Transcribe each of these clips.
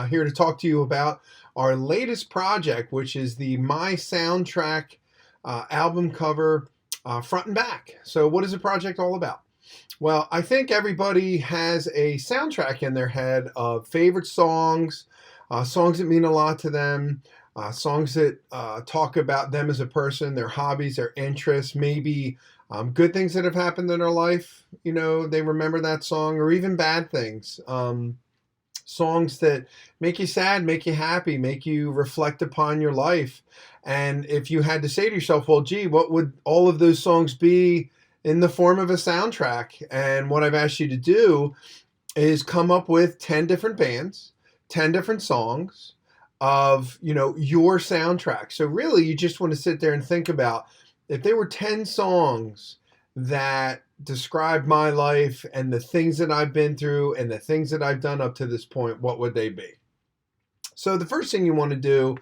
Here to talk to you about our latest project, which is the My Soundtrack album cover front and back. So, what is the project all about? Well, I think everybody has a soundtrack in their head of favorite songs, songs that mean a lot to them, songs that talk about them as a person, their hobbies, their interests, maybe good things that have happened in their life. They remember that song, or even bad things. Songs that make you sad, make you happy, make you reflect upon your life. And if you had to say to yourself, well, gee, what would all of those songs be in the form of a soundtrack? And what I've asked you to do is come up with 10 different bands, 10 different songs of, your soundtrack. So really you just want to sit there and think about if there were 10 songs that describe my life and the things that I've been through and the things that I've done up to this point, what would they be? So the first thing you want to do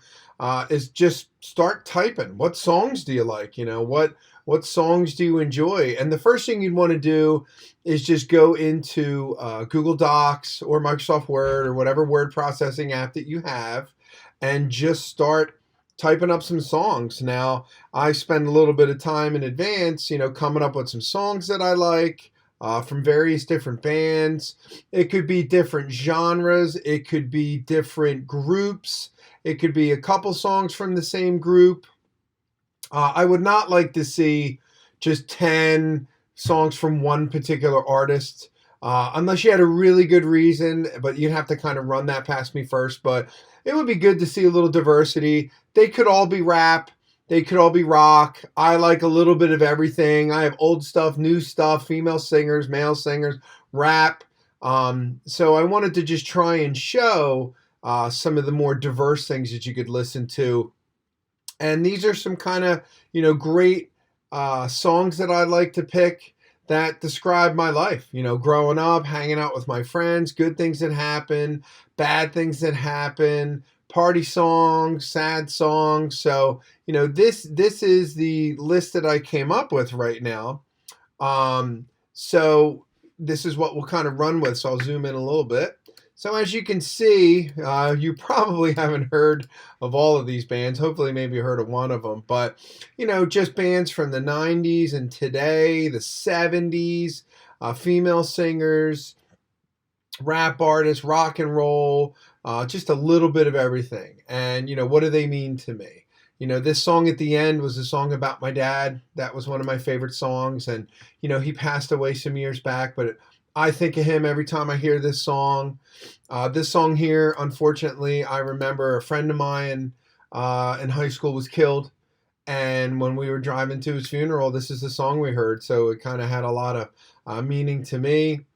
is just start typing. What songs do you like? What songs do you enjoy? And the first thing you'd want to do is just go into Google Docs or Microsoft Word or whatever word processing app that you have, and just start typing up some songs. Now, I spend a little bit of time in advance, coming up with some songs that I like from various different bands. It could be different genres. It could be different groups. It could be a couple songs from the same group. I would not like to see just 10 songs from one particular artist. Unless you had a really good reason, but you'd have to kind of run that past me first. But it would be good to see a little diversity. They could all be rap. They could all be rock. I like a little bit of everything. I have old stuff, new stuff, female singers, male singers, rap. So I wanted to just try and show some of the more diverse things that you could listen to. And these are some kind of, great songs that I like to pick that describe my life, growing up, hanging out with my friends, good things that happen, bad things that happen, party songs, sad songs. So, this is the list that I came up with right now. So this is what we'll kind of run with. So I'll zoom in a little bit. So as you can see, you probably haven't heard of all of these bands. Hopefully maybe you heard of one of them. But, just bands from the 90s and today, the 70s, female singers, rap artists, rock and roll, just a little bit of everything. And, what do they mean to me? This song at the end was a song about my dad. That was one of my favorite songs. And, he passed away some years back, but I think of him every time I hear this song. This song here, unfortunately, I remember a friend of mine in high school was killed. And when we were driving to his funeral, this is the song we heard. So it kind of had a lot of meaning to me.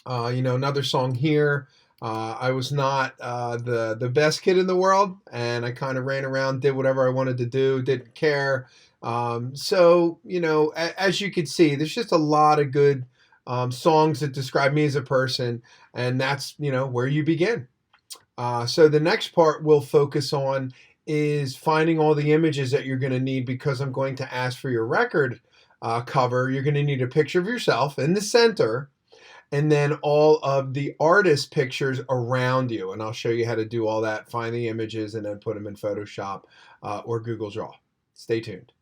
Another song here. I was not the best kid in the world, and I kind of ran around, did whatever I wanted to do, didn't care. So, as you can see, there's just a lot of good songs that describe me as a person, and that's where you begin. So the next part we'll focus on is finding all the images that you're going to need, because I'm going to ask for your record cover. You're going to need a picture of yourself in the center, and then all of the artist pictures around you. And I'll show you how to do all that, find the images, and then put them in Photoshop or Google Draw. Stay tuned.